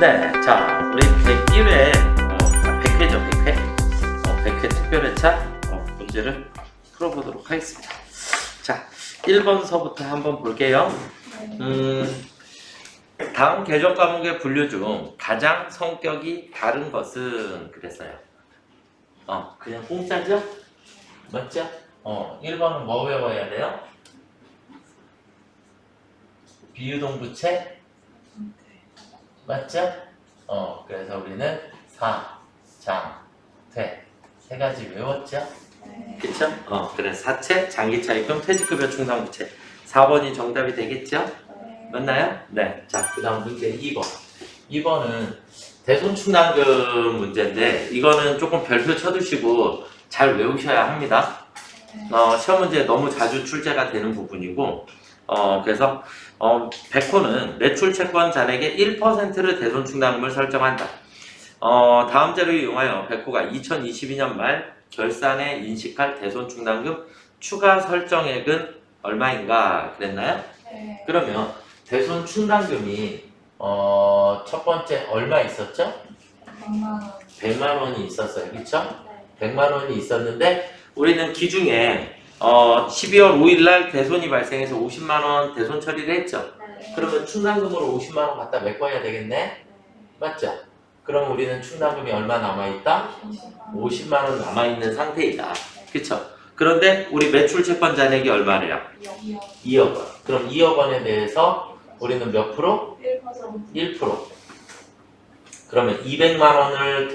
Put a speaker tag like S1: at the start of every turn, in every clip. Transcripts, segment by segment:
S1: 네, 자, 우리 101회, 100회죠, 100회? 100회 특별회차 문제를 풀어보도록 하겠습니다. 자, 1번서부터 한번 볼게요. 다음 개정 과목의 분류 중 가장 성격이 다른 것은 그랬어요. 그냥 공짜죠? 맞죠? 1번은 뭐 외워야 돼요? 비유동부채? 맞죠? 그래서 우리는 사, 장, 퇴 세 가지 외웠죠?
S2: 네.
S1: 그쵸? 그래서 사채, 장기차입금, 퇴직급여 충당부채 4번이 정답이 되겠죠?
S2: 네.
S1: 맞나요? 네. 자, 그 다음 문제 2번. 2번은 대손충당금 문제인데 이거는 조금 별표 쳐두시고 잘 외우셔야 합니다. 시험 문제에 너무 자주 출제가 되는 부분이고 그래서 백호는 매출 채권 잔액의 1%를 대손충당금을 설정한다. 다음 자료를 이용하여 백호가 2022년 말 결산에 인식할 대손충당금 추가 설정액은 얼마인가 그랬나요?
S2: 네.
S1: 그러면 대손충당금이 첫 번째 얼마 있었죠?
S2: 100만 원.
S1: 100만 원이 있었어요. 그쵸?
S2: 네.
S1: 100만 원이 있었는데 우리는 기중에 12월 5일 날 대손이 발생해서 50만 원 대손 처리를 했죠.
S2: 네.
S1: 그러면 충당금으로 50만 원 갖다 메꿔야 되겠네? 맞죠? 그럼 우리는 충당금이 얼마 남아있다? 50만 원 남아있는 상태이다. 그쵸? 그런데 우리 매출 채권 잔액이 얼마래요? 2억 원. 그럼 2억 원에 대해서 우리는 몇 프로?
S2: 1%.
S1: 1%. 그러면 200만 원을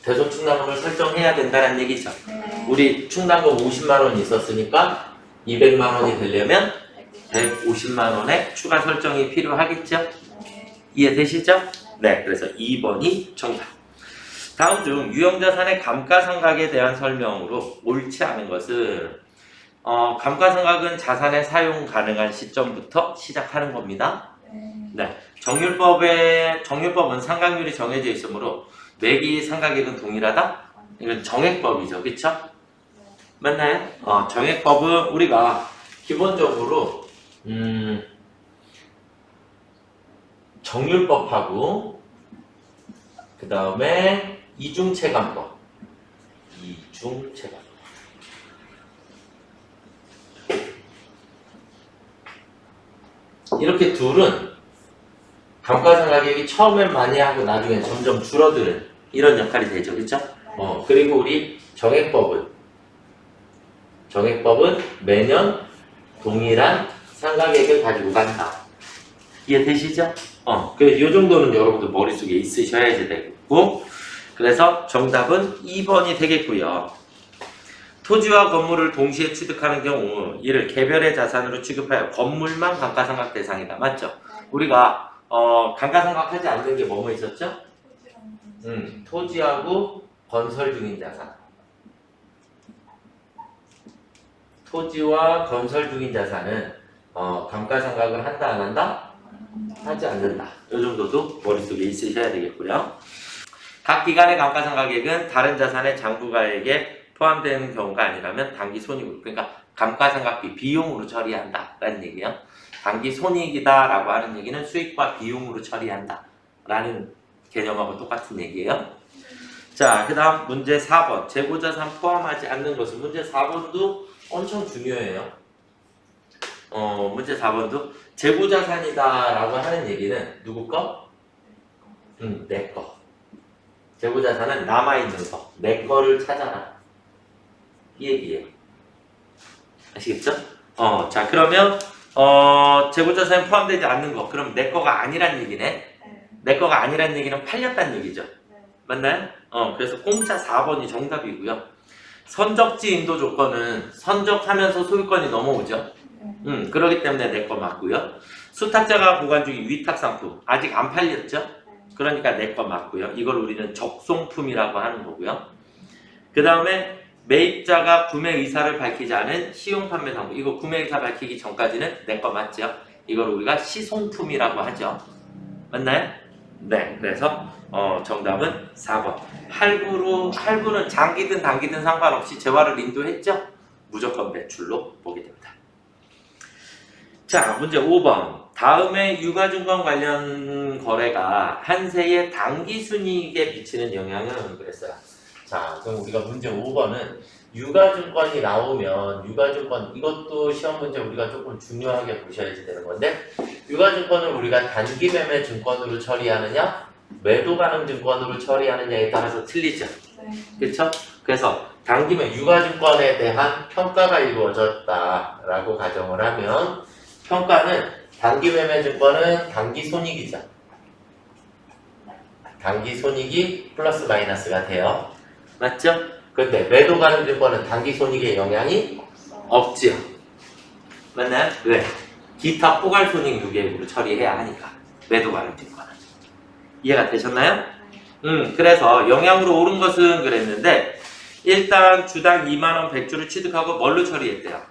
S1: 대손 충당금을 설정해야 된다는 얘기죠.
S2: 네.
S1: 우리 충당금 50만 원이 있었으니까 200만 원이 되려면 150만 원의 추가 설정이 필요하겠죠?
S2: 네.
S1: 이해되시죠? 네, 그래서 2번이 정답. 다음 중 유형자산의 감가상각에 대한 설명으로 옳지 않은 것은 감가상각은 자산의 사용 가능한 시점부터 시작하는 겁니다. 네, 정률법은 상각률이 정해져 있으므로 매기 상각액은 동일하다? 이건 정액법이죠, 그쵸? 맞나요? 정액법은 우리가 기본적으로 정률법하고 그 다음에 이중체감법 이렇게 둘은 감가상각액이 처음엔 많이 하고 나중에 점점 줄어드는 이런 역할이 되죠, 그쵸? 그리고 우리 정액법은 매년 동일한 상각액을 가지고 간다. 이해되시죠? 이 정도는 여러분들 머릿속에 있으셔야지 되겠고, 그래서 정답은 2번이 되겠고요. 토지와 건물을 동시에 취득하는 경우 이를 개별의 자산으로 취급하여 건물만 감가상각 대상이다. 맞죠? 우리가 감가상각하지 않는 게 뭐뭐 있었죠? 토지하고 건설 중인 자산. 토지와 건설 중인 자산은 감가상각을 한다 안 한다? 하지 않는다. 이 정도도 머릿속에 있으셔야 되겠고요. 각 기간의 감가상각액은 다른 자산의 장부가액에 포함되는 경우가 아니라면 단기 손익으로, 그러니까 감가상각비 비용으로 처리한다 라는 얘기예요. 단기 손익이다 라고 하는 얘기는 수익과 비용으로 처리한다 라는 개념하고 똑같은 얘기예요. 자, 그 다음 문제 4번 재고자산 포함하지 않는 것은 문제 4번도 엄청 중요해요. 문제 4번도 재고자산이다 라고 하는 얘기는 누구 거? 내 거. 재고자산은 남아있는 거, 내 거를 찾아라 이 얘기예요. 아시겠죠? 자, 그러면 재고자산에 포함되지 않는 거, 그럼 내 거가 아니란 얘기네. 내 거가 아니란 얘기는 팔렸단 얘기죠. 맞나요? 그래서 공짜 4번이 정답이고요. 선적지 인도 조건은 선적하면서 소유권이 넘어오죠. 그렇기 때문에 내 거 맞고요. 수탁자가 보관 중인 위탁상품 아직 안 팔렸죠. 그러니까 내 거 맞고요. 이걸 우리는 적송품이라고 하는 거고요. 그 다음에 매입자가 구매 의사를 밝히지 않은 시용판매 상품, 이거 구매 의사 밝히기 전까지는 내 거 맞죠. 이걸 우리가 시송품이라고 하죠. 맞나요? 네, 그래서 정답은 4번. 할부는 장기든 단기든 상관없이 재화를 인도했죠? 무조건 매출로 보게 됩니다. 자, 문제 5번. 다음에 유가증권 관련 거래가 한세의 당기순이익에 미치는 영향은 그랬어요. 자, 그럼 우리가 문제 5번은 유가증권이 나오면 유가증권 이것도 시험 문제 우리가 조금 중요하게 보셔야지 되는 건데 유가증권을 우리가 단기 매매 증권으로 처리하느냐 매도 가능 증권으로 처리하느냐에 따라서 틀리죠.
S2: 네.
S1: 그렇죠? 그래서 단기 매매 유가증권에 대한 평가가 이루어졌다라고 가정을 하면 평가는 단기 매매 증권은 단기 손익이죠. 단기 손익이 플러스 마이너스가 돼요. 맞죠? 근데 매도 가능 증권은 단기 손익에 영향이 없지요. 맞나요? 왜? 기타 포괄 손익 유계액으로 처리해야 하니까. 매도 가능 증권은. 이해가 되셨나요? 그래서 영향으로 오른 것은 그랬는데 일단 주당 2만원 100주를 취득하고 뭘로 처리했대요?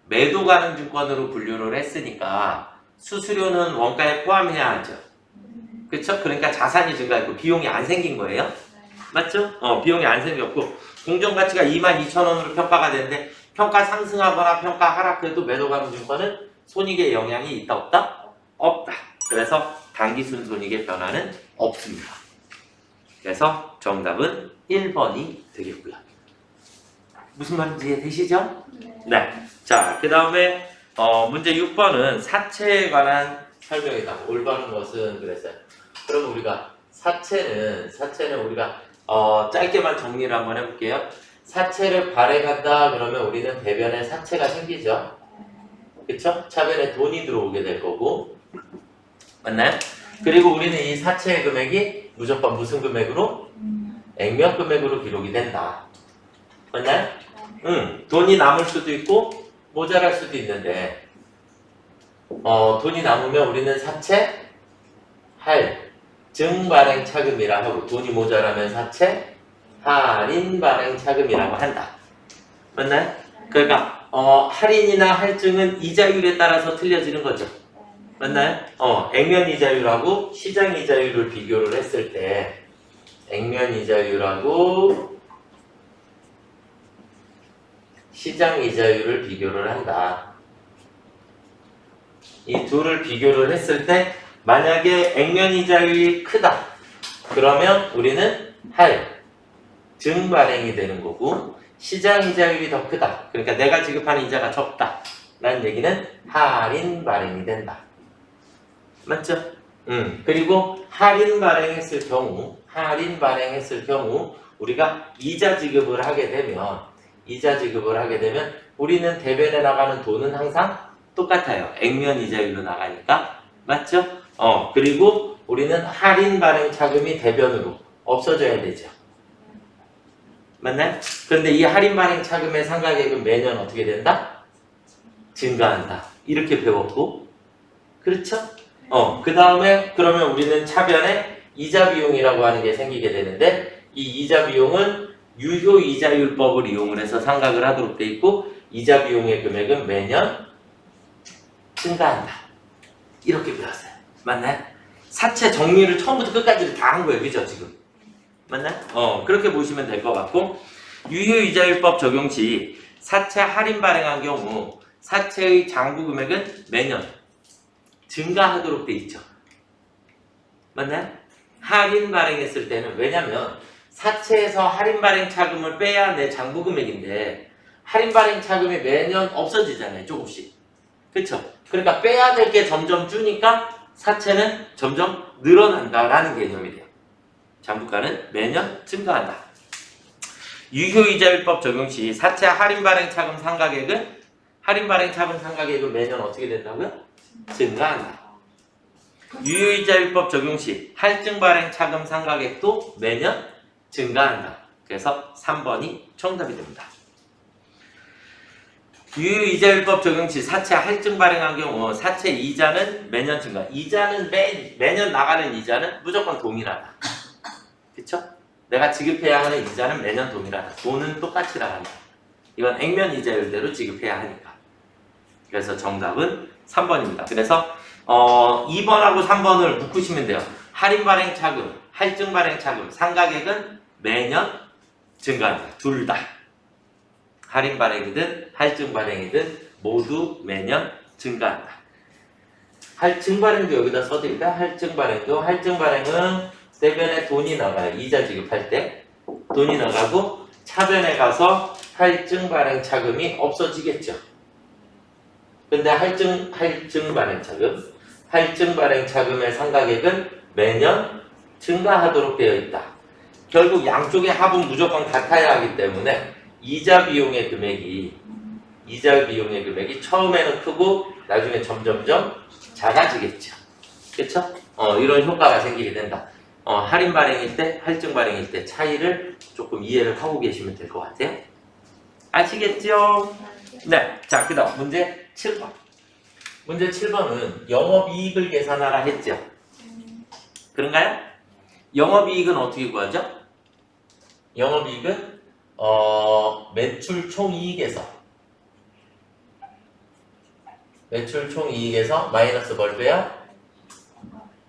S1: 매도 가능 증권으로 분류를 했으니까 수수료는 원가에 포함해야 하죠. 그쵸? 그러니까 자산이 증가했고 비용이 안 생긴 거예요. 맞죠? 비용이 안 생겼고 공정가치가 22,000원으로 평가가 되는데 평가 상승하거나 평가 하락해도 매도 가능 증권은 손익에 영향이 있다 없다? 없다. 그래서 당기순 손익의 변화는 없습니다. 그래서 정답은 1번이 되겠고요. 무슨 말인지 이해되시죠? 네. 자, 그 다음에 문제 6번은 사채에 관한 설명이다. 올바른 것은 그랬어요. 그럼 우리가 사채는 우리가 짧게만 정리를 한번 해볼게요. 사채를 발행한다 그러면 우리는 대변에 사채가 생기죠. 그쵸? 차변에 돈이 들어오게 될 거고 맞나요? 그리고 우리는 이 사채의 금액이 무조건 무슨 금액으로? 액면 금액으로 기록이 된다. 맞나요? 돈이 남을 수도 있고 모자랄 수도 있는데 돈이 남으면 우리는 사채 할 증발행 차금이라 하고 돈이 모자라면 사채 할인 발행 차금이라고 한다. 맞나요? 그러니까 할인이나 할증은 이자율에 따라서 틀려지는 거죠. 맞나요? 액면 이자율하고 시장 이자율을 비교를 했을 때 액면 이자율하고 시장 이자율을 비교를 한다. 이 둘을 비교를 했을 때 만약에 액면 이자율이 크다. 그러면 우리는 할 증발행이 되는 거고 시장 이자율이 더 크다. 그러니까 내가 지급하는 이자가 적다. 라는 얘기는 할인 발행이 된다. 맞죠? 그리고 할인 발행했을 경우 우리가 이자 지급을 하게 되면 우리는 대변에 나가는 돈은 항상 똑같아요. 액면 이자율로 나가니까. 맞죠? 그리고 우리는 할인 발행 차금이 대변으로 없어져야 되죠. 맞나요? 그런데 이 할인 발행 차금의 상가액은 매년 어떻게 된다? 증가한다. 이렇게 배웠고. 그렇죠? 그 다음에 그러면 우리는 차변에 이자 비용이라고 하는 게 생기게 되는데 이 이자 비용은 유효 이자율법을 이용을 해서 상각을 하도록 돼 있고 이자 비용의 금액은 매년 증가한다. 이렇게 배웠어요. 맞나요? 사채 정리를 처음부터 끝까지 다 한 거예요. 그죠? 지금. 맞나요? 그렇게 보시면 될 것 같고 유효 이자율법 적용 시 사채 할인 발행한 경우 사채의 장부 금액은 매년 증가하도록 돼 있죠. 맞나요? 할인 발행했을 때는 왜냐면 사채에서 할인 발행 차금을 빼야 내 장부 금액인데 할인 발행 차금이 매년 없어지잖아요. 조금씩. 그렇죠? 그러니까 빼야 될 게 점점 주니까 사채는 점점 늘어난다라는 개념이 돼요. 장부가는 매년 증가한다. 유효이자율법 적용 시 사채 할인 발행 차금 상각액은 매년 어떻게 된다고요? 증가한다. 유효이자율법 적용 시 할증 발행 차금 상각액도 매년 증가한다. 그래서 3번이 정답이 됩니다. 유효이자율법 적용 시 사채 할증 발행한 경우 사채 이자는 매년 증가. 이자는 매년 나가는 이자는 무조건 동일하다. 그쵸? 내가 지급해야 하는 이자는 매년 동일하다. 돈은 똑같이 나간다. 이건 액면 이자율대로 지급해야 하니까. 그래서 정답은 3번입니다. 그래서 2번하고 3번을 묶으시면 돼요. 할인 발행 차금, 할증 발행 차금, 상각액은 매년 증가한다. 둘 다. 할인 발행이든 할증 발행이든 모두 매년 증가한다. 할증 발행도 여기다 써드릴까? 할증 발행도. 할증 발행은 대변에 돈이 나가요. 이자 지급할 때 돈이 나가고 차변에 가서 할증 발행 차금이 없어지겠죠. 근데 할증 발행 차금의 상가액은 매년 증가하도록 되어 있다. 결국 양쪽의 합은 무조건 같아야 하기 때문에 이자 비용의 금액이 처음에는 크고 나중에 점점점 작아지겠죠. 그쵸? 이런 효과가 생기게 된다. 할인 발행일 때, 할증 발행일 때 차이를 조금 이해를 하고 계시면 될 것 같아요. 아시겠죠? 네. 자, 그 다음 문제 7번. 문제 7번은 영업이익을 계산하라 했죠. 그런가요? 영업이익은 어떻게 구하죠? 영업이익은 매출 총이익에서 마이너스 뭘 빼요?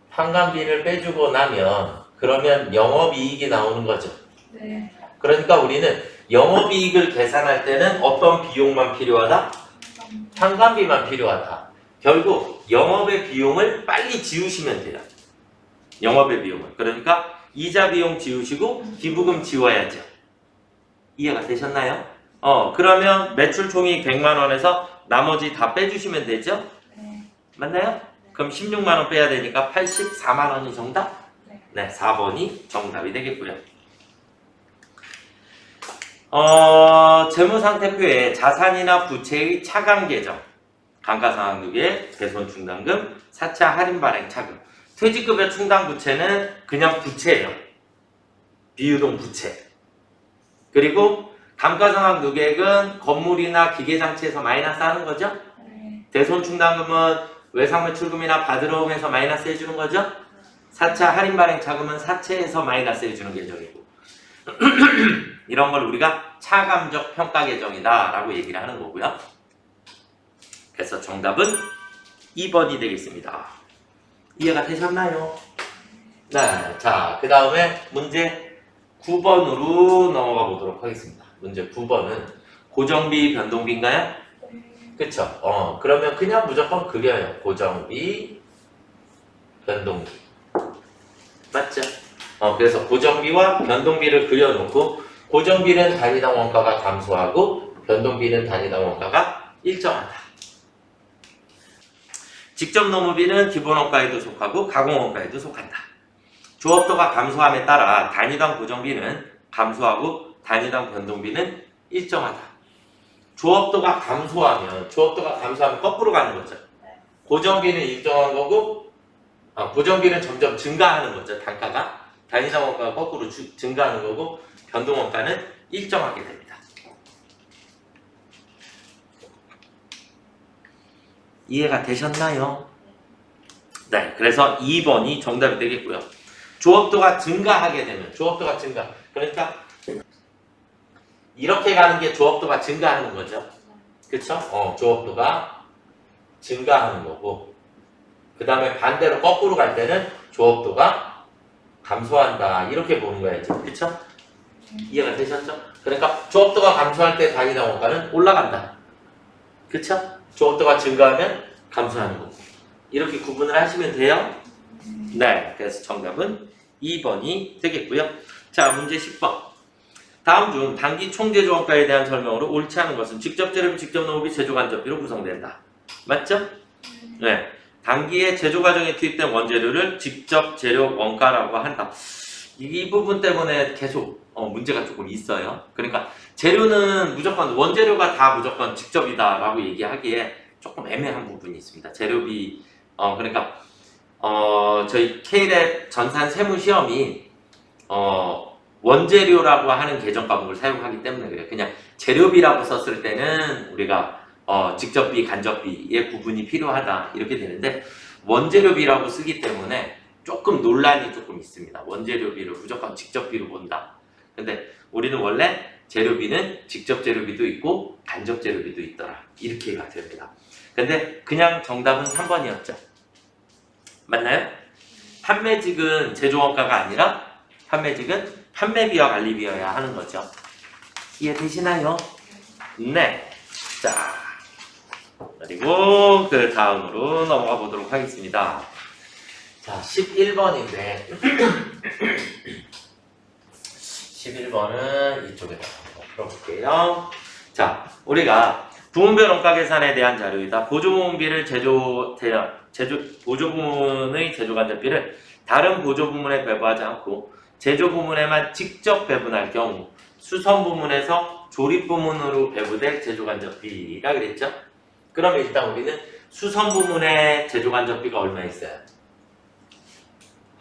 S1: 판관비를 빼주고 나면 그러면 영업이익이 나오는 거죠.
S2: 네.
S1: 그러니까 우리는 영업이익을 계산할 때는 어떤 비용만 필요하다? 판관비만 필요하다. 결국 영업의 비용을 빨리 지우시면 돼요. 영업의 비용을. 그러니까 이자 비용 지우시고 기부금 지워야죠. 이해가 되셨나요? 그러면 매출 총이익 100만 원에서 나머지 다 빼주시면 되죠?
S2: 네.
S1: 맞나요? 그럼 16만 원 빼야 되니까 84만 원이 정답?
S2: 네.
S1: 네, 4번이 정답이 되겠고요. 재무상태표에 자산이나 부채의 차감 계정, 감가상각抜 대손충당금, 4차 할인 발행 차금, 퇴직급여 충당 부채는 그냥 부채예요. 비유동 부채. 그리고 감가상각抜 건물이나 기계장치에서 마이너스 하는 거죠.
S2: 네.
S1: 대손충당금은 외상매출금이나 받으러움에서 마이너스 해주는 거죠. 4차 할인 발행 차금은 사채에서 마이너스 해주는 계정이고 이런 걸 우리가 차감적 평가 계정이다 라고 얘기를 하는 거고요. 그래서 정답은 2번이 되겠습니다. 이해가 되셨나요? 네, 자, 그 다음에 문제 9번으로 넘어가 보도록 하겠습니다. 문제 9번은 고정비 변동비인가요? 그쵸? 그러면 그냥 무조건 그려요. 고정비, 변동비. 맞죠? 그래서 고정비와 변동비를 그려놓고 고정비는 단위당 원가가 감소하고 변동비는 단위당 원가가 일정하다. 직접 노무비는 기본원가에도 속하고 가공원가에도 속한다. 조업도가 감소함에 따라 단위당 고정비는 감소하고 단위당 변동비는 일정하다. 조업도가 감소하면 거꾸로 가는 거죠. 고정비는 일정한 거고 고정비는 점점 증가하는 거죠. 단가가 단위당 원가가 거꾸로 증가하는 거고 변동원가는 일정하게 됩니다. 이해가 되셨나요? 네, 그래서 2번이 정답이 되겠고요. 조업도가 증가하게 되면 그러니까 이렇게 가는 게 조업도가 증가하는 거죠. 그쵸? 조업도가 증가하는 거고 그 다음에 반대로 거꾸로 갈 때는 조업도가 감소한다 이렇게 보는 거야죠. 그쵸? 이해가 되셨죠? 그러니까 조업도가 감소할 때 단위당 원가는 올라간다. 그쵸? 조업도가 증가하면 감소하는 거고 이렇게 구분을 하시면 돼요. 네, 그래서 정답은 2번이 되겠고요. 자, 문제 10번. 다음 중 단기 총제조원가에 대한 설명으로 옳지 않은 것은 직접 재료비, 직접 노무비, 제조 간접비로 구성된다. 맞죠? 네. 단기에 제조 과정에 투입된 원재료를 직접 재료 원가라고 한다. 이 부분 때문에 계속 문제가 조금 있어요. 그러니까 재료는 무조건 원재료가 다 무조건 직접이다라고 얘기하기에 조금 애매한 부분이 있습니다. 재료비 그러니까 저희 K랩 전산 세무 시험이 원재료라고 하는 계정 과목을 사용하기 때문에 그래요. 그냥 재료비라고 썼을 때는 우리가 직접비, 간접비의 구분이 필요하다 이렇게 되는데 원재료비라고 쓰기 때문에 조금 논란이 조금 있습니다. 원재료비를 무조건 직접비로 본다. 근데 우리는 원래 재료비는 직접 재료비도 있고 간접 재료비도 있더라. 이렇게가 됩니다. 근데 그냥 정답은 3번이었죠. 맞나요? 판매직은 제조원가가 아니라 판매직은 판매비와 관리비여야 하는 거죠. 이해되시나요? 네. 자, 그리고 그 다음으로 넘어가 보도록 하겠습니다. 자, 11번인데 11번은 이쪽에다 풀어볼게요. 자, 우리가 부문별 원가 계산에 대한 자료이다. 보조부문비를 보조부문의 제조간접비를 다른 보조부문에 배부하지 않고 제조부문에만 직접 배분할 경우 수선부문에서 조립부문으로 배부될 제조간접비라 그랬죠? 그럼 일단 우리는 수선부문의 제조간접비가 얼마 있어요?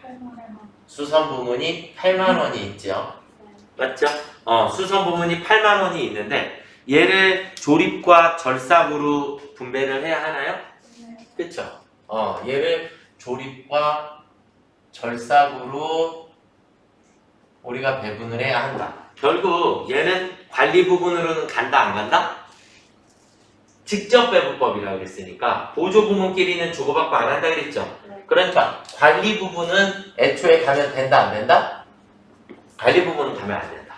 S2: 8만원.
S1: 수선부문이 8만원이 있죠? 맞죠? 수선부문이 8만원이 있는데 얘를 조립과 절삭으로 분배를 해야 하나요?
S2: 네.
S1: 그쵸? 얘를 조립과 절삭으로 우리가 배분을 해야 한다. 결국 얘는 관리 부분으로는 간다 안 간다? 직접 배분법이라고 했으니까 보조 부문끼리는 주고받고 안 한다 그랬죠?
S2: 네.
S1: 그러니까 관리 부분은 애초에 가면 된다 안 된다? 관리 부분은 가면 안 된다.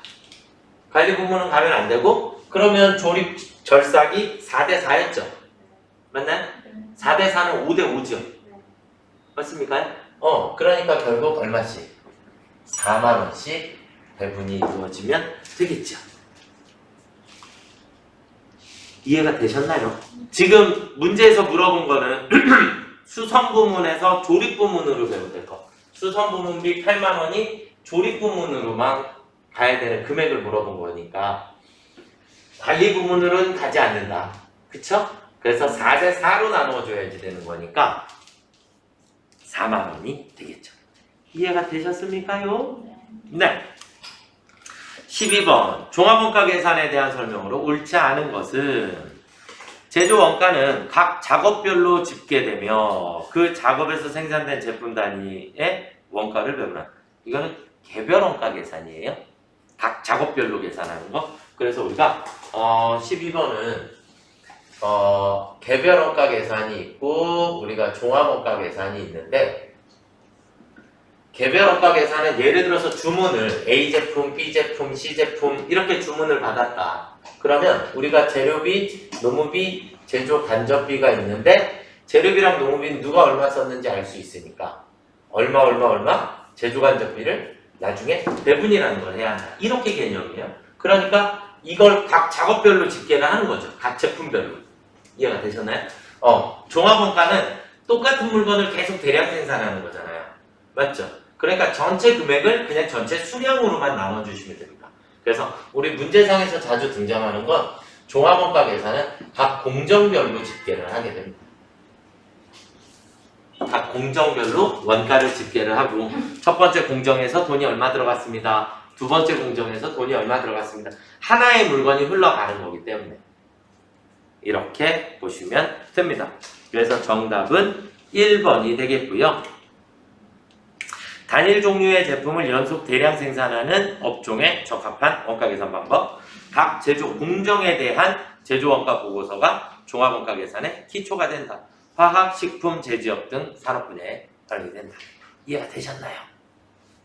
S1: 관리 부분은 가면 안 되고 그러면 조립 절삭이 4대 4였죠? 맞나요?
S2: 네.
S1: 4대 4는 5대 5죠?
S2: 네.
S1: 맞습니까? 그러니까 결국 얼마씩? 4만원씩 배분이 이루어지면 되겠죠. 이해가 되셨나요? 지금 문제에서 물어본 거는 수선부문에서 조립부문으로 배분될 거. 수선부문비 8만원이 조립부문으로만 가야 되는 금액을 물어본 거니까 관리부문으로는 가지 않는다. 그쵸? 그래서 4대 4로 나누어줘야지 되는 거니까 4만원이 되겠죠. 이해가 되셨습니까요? 네. 12번 종합원가 계산에 대한 설명으로 옳지 않은 것은 제조원가는 각 작업별로 집계되며 그 작업에서 생산된 제품 단위의 원가를 배분한다. 이거는 개별원가 계산이에요. 각 작업별로 계산하는 거. 그래서 우리가 12번은 개별원가 계산이 있고 우리가 종합원가 계산이 있는데 개별원가 계산은 예를 들어서 주문을 A 제품, B 제품, C 제품 이렇게 주문을 받았다. 그러면 우리가 재료비, 노무비, 제조 간접비가 있는데 재료비랑 노무비는 누가 얼마 썼는지 알 수 있으니까 얼마 제조 간접비를 나중에 배분이라는 걸 해야 한다. 이렇게 개념이에요. 그러니까 이걸 각 작업별로 집계를 하는 거죠. 각 제품별로. 이해가 되셨나요? 종합원가는 똑같은 물건을 계속 대량 생산하는 거잖아요. 맞죠? 그러니까 전체 금액을 그냥 전체 수량으로만 나눠주시면 됩니다. 그래서 우리 문제상에서 자주 등장하는 건 종합원가 계산은 각 공정별로 집계를 하게 됩니다. 각 공정별로 원가를 집계를 하고 첫 번째 공정에서 돈이 얼마 들어갔습니다. 두 번째 공정에서 돈이 얼마 들어갔습니다. 하나의 물건이 흘러가는 거기 때문에 이렇게 보시면 됩니다. 그래서 정답은 1번이 되겠고요. 단일 종류의 제품을 연속 대량 생산하는 업종에 적합한 원가 계산 방법. 각 제조 공정에 대한 제조 원가 보고서가 종합 원가 계산의 기초가 된다. 화학, 식품, 제지업 등 산업 분야에 활용된다. 이해가 되셨나요?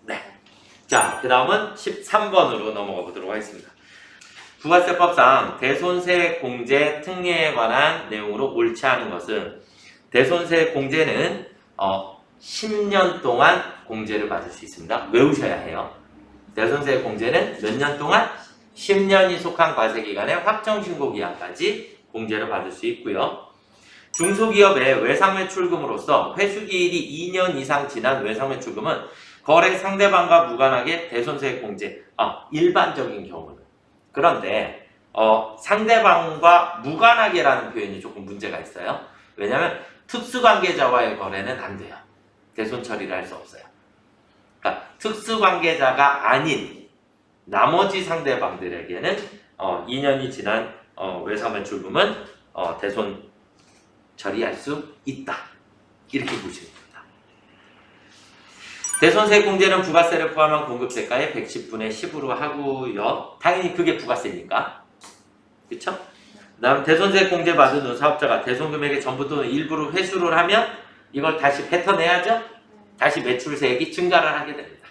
S1: 네. 자, 그 다음은 13번으로 넘어가 보도록 하겠습니다. 부가세법상 대손세 공제 특례에 관한 내용으로 옳지 않은 것은 대손세 공제는 10년 동안 공제를 받을 수 있습니다. 외우셔야 해요. 대손세 공제는 몇 년 동안? 10년이 속한 과세기간의 확정신고기한까지 공제를 받을 수 있고요. 중소기업의 외상매출금으로서 회수기일이 2년 이상 지난 외상매출금은 거래 상대방과 무관하게 대손세 공제, 일반적인 경우는. 그런데 상대방과 무관하게라는 표현이 조금 문제가 있어요. 왜냐하면 특수관계자와의 거래는 안 돼요. 대손 처리를 할 수 없어요. 그러니까 특수관계자가 아닌 나머지 상대방들에게는 2년이 지난 외상매출금은 대손 처리할 수 있다. 이렇게 보시면 됩니다. 대손세 공제는 부가세를 포함한 공급세가의 110분의 10으로 하고요. 당연히 그게 부가세니까. 그쵸? 그 다음 대손세 공제 받은 후 사업자가 대손금액의 전부 또는 일부를 회수를 하면 이걸 다시 뱉어내야죠? 다시 매출세액이 증가를 하게 됩니다.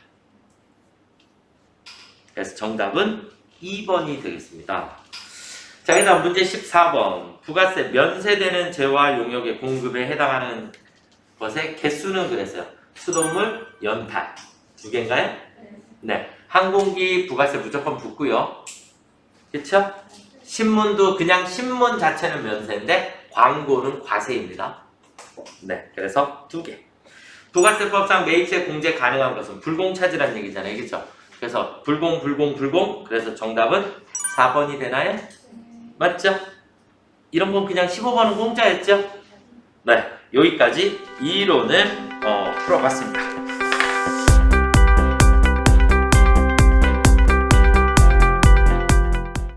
S1: 그래서 정답은 2번이 되겠습니다. 자, 그다음 문제 14번. 부가세 면세되는 재화 용역의 공급에 해당하는 것의 개수는 그랬어요. 수돗물, 연탄. 두 개인가요?
S2: 네.
S1: 네. 항공기 부가세 무조건 붙고요. 그쵸? 신문도 그냥 신문 자체는 면세인데 광고는 과세입니다. 네. 그래서 두 개. 부가세법상 매입세 공제 가능한 것은 불공차지란 얘기잖아요. 그쵸? 그래서 불공. 그래서 정답은 4번이 되나요? 맞죠? 이런 건 그냥 15번은 공짜였죠? 네, 여기까지 이론을 풀어봤습니다.